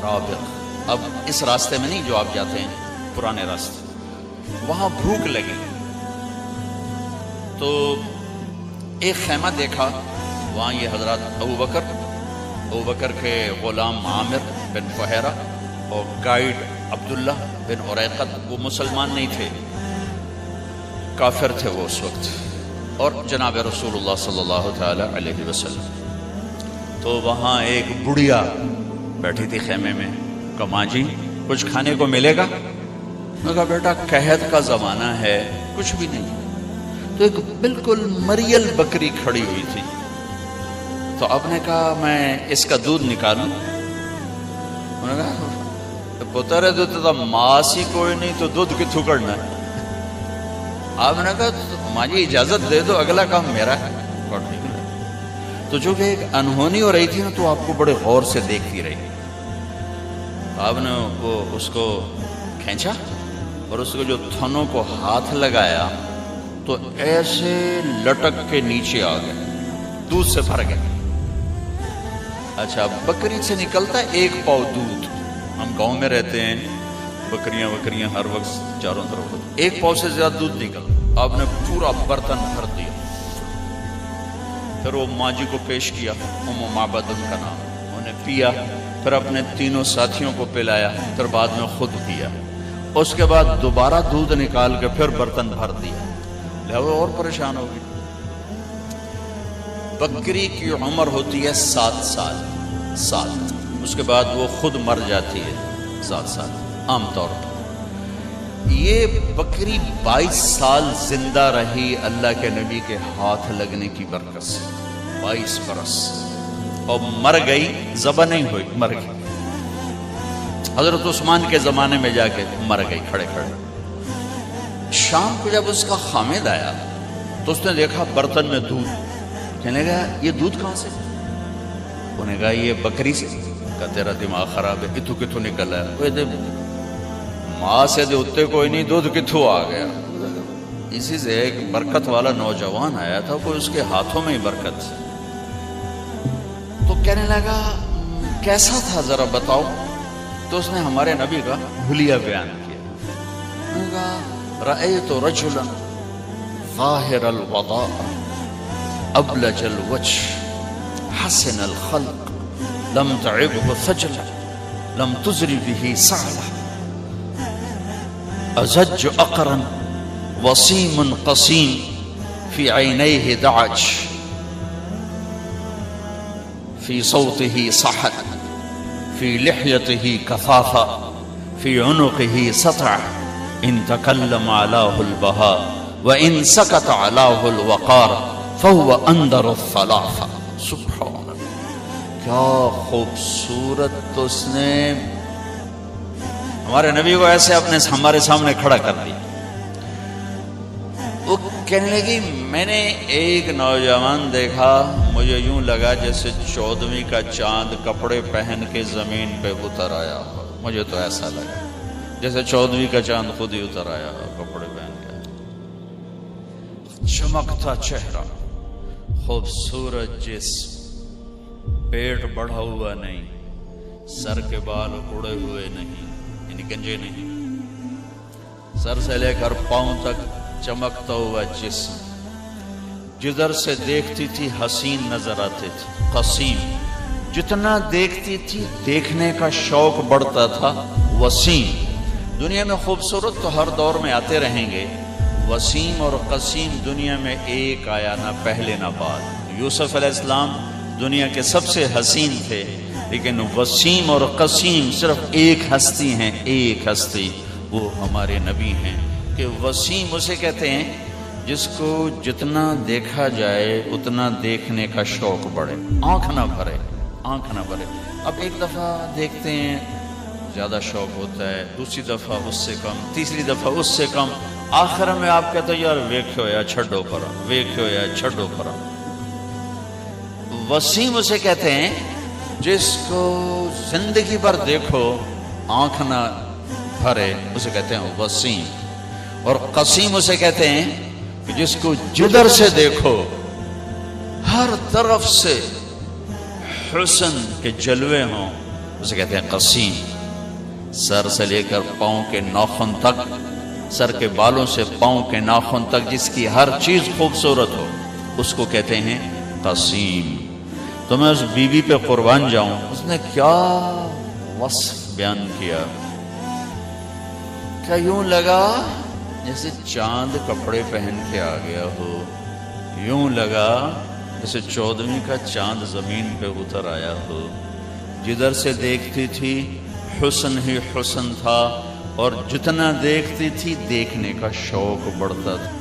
رابغ، اب اس راستے میں نہیں جو آپ جاتے ہیں، پرانے راستے، وہاں بھوک لگی تو ایک خیمہ دیکھا، وہاں یہ حضرات ابو بکر کے غلام عامر بن فہیرہ اور گائیڈ عبداللہ بن عریقط، وہ مسلمان نہیں تھے، کافر تھے وہ اس وقت، اور جناب رسول اللہ صلی اللہ تعالی علیہ وسلم۔ تو وہاں ایک بڑھیا بیٹھی تھی خیمے میں، کہا ماں جی کچھ کھانے کو ملے گا؟ میں کہا بیٹا قحط کا زمانہ ہے، کچھ بھی نہیں۔ تو ایک بالکل مریل بکری کھڑی ہوئی تھی، تو اب نے کہا میں اس کا دودھ نکالوں؟ انہوں نے کہا پتر ہے تو ماس ہی کوئی نہیں تو دودھ کتوں کرنا ہے؟ آپ نے کہا ماں جی اجازت دے دو، اگلا کام میرا ہے۔ تو جو کہ ایک انہونی ہو رہی تھی نا، تو آپ کو بڑے غور سے دیکھتی رہی۔ آپ نے وہ اس کو کھینچا اور اس کو جو تھنوں کو ہاتھ لگایا تو ایسے لٹک کے نیچے آ گئے، دودھ سے بھر گئے۔ اچھا، بکری سے نکلتا ہے 1 پاؤ دودھ، ہم گاؤں میں رہتے ہیں، بکریاں ہر وقت چاروں طرف، 1 پاؤ سے زیادہ دودھ نکل، آپ نے پورا برتن بھر دیا۔ پھر وہ ماں جی کو پیش کیا، ام معبد ان کا نام، انہوں نے پیا، پھر اپنے تینوں ساتھیوں کو پلایا، پھر بعد میں خود پیا۔ اس کے بعد دوبارہ دودھ نکال کے پھر برتن بھر دیا، لہذا اور پریشان ہو گئی۔ بکری کی عمر ہوتی ہے 7 سال، اس کے بعد وہ خود مر جاتی ہے 7 سال عام طور پر۔ یہ بکری 22 سال زندہ رہی اللہ کے نبی کے ہاتھ لگنے کی برکت سے، 22 برس، اور مر گئی، ذبح نہیں ہوئی، مر گئی۔ حضرت عثمان کے زمانے میں جا کے مر گئی کھڑے کھڑے۔ شام کو جب اس کا خامد آیا تو اس نے دیکھا برتن میں دودھ، کہنے لگا یہ دودھ کہاں سے؟ انہوں نے کہا یہ بکری سے۔ کہا تیرا دماغ خراب ہے، کتوں کتوں نکل ہے؟ ماں سے دے اتے کوئی نہیں، دودھ کتوں آ گیا؟ اسی سے ایک برکت والا نوجوان آیا تھا، کوئی اس کے ہاتھوں میں ہی برکت تھی۔ تو کہنے لگا کیسا تھا ذرا بتاؤ؟ تو اس نے ہمارے نبی کا حلیہ بیان کیا۔ انہوں نے کہا رأیت رجلا ظاہر الوضاء ابلج الوجه حسن الخلق لم تعبه ثجلة لم تزر به سعلة أزج أقرا وصيم قصيم في عينيه دعج في صوته صحت في لحيته كثافة في عنقه سطع إن تكلم علاه البهاء وإن سكت علاه الوقار فهو أندر الثلاثة۔ سبحان اللہ، کیا خوبصورت اس نے ہمارے نبی کو ایسے اپنے ہمارے سامنے کھڑا کر دیا۔ وہ کہنے لگی میں نے ایک نوجوان دیکھا، مجھے یوں لگا جیسے 14ویں کا چاند کپڑے پہن کے زمین پہ اتر آیا ہو، مجھے تو ایسا لگا جیسے 14ویں کا چاند خود ہی اتر آیا ہو کپڑے پہن کے۔ چمکتا چہرہ، خوبصورت جسم، پیٹ بڑھا ہوا نہیں، سر کے بال اڑے ہوئے نہیں، یعنی گنجے نہیں، سر سے لے کر پاؤں تک چمکتا ہوا جسم، جدھر سے دیکھتی تھی حسین نظر آتے تھے، قصیم، جتنا دیکھتی تھی دیکھنے کا شوق بڑھتا تھا، وسیم۔ دنیا میں خوبصورت تو ہر دور میں آتے رہیں گے، وسیم اور قسیم دنیا میں ایک آیا، نہ پہلے نہ بعد۔ یوسف علیہ السلام دنیا کے سب سے حسین تھے، لیکن وسیم اور قسیم صرف ایک ہستی ہیں، ایک ہستی، وہ ہمارے نبی ہیں۔ کہ وسیم اسے کہتے ہیں جس کو جتنا دیکھا جائے اتنا دیکھنے کا شوق بڑھے، آنکھ نہ بھرے، آنکھ نہ بھرے۔ اب ایک دفعہ دیکھتے ہیں زیادہ شوق ہوتا ہے، دوسری دفعہ اس سے کم، تیسری دفعہ اس سے کم، آخر میں آپ کہتے ہیں یار ویکھو یا چھڈو پرا، ویکھو یا چھڈو پرا۔ وسیم اسے کہتے ہیں جس کو زندگی بھر دیکھو آنکھ نہ بھرے، اسے کہتے ہیں وسیم۔ اور قسیم اسے کہتے ہیں کہ جس کو جدھر سے دیکھو ہر طرف سے حسن کے جلوے ہوں، اسے کہتے ہیں قسیم. سر سے لے کر پاؤں کے ناخن تک، سر کے بالوں سے پاؤں کے ناخن تک جس کی ہر چیز خوبصورت ہو، اس کو کہتے ہیں قسیم. تو میں اس بی بی پہ قربان جاؤں. اس نے کیا وصف بیان کیا کہ یوں لگا جیسے چاند کپڑے پہن کے آ گیا ہو، یوں لگا جیسے 14ویں کا چاند زمین پہ اتر آیا ہو. جدھر سے دیکھتی تھی حسن ہی حسن تھا، اور جتنا دیکھتی تھی دیکھنے کا شوق بڑھتا تھا.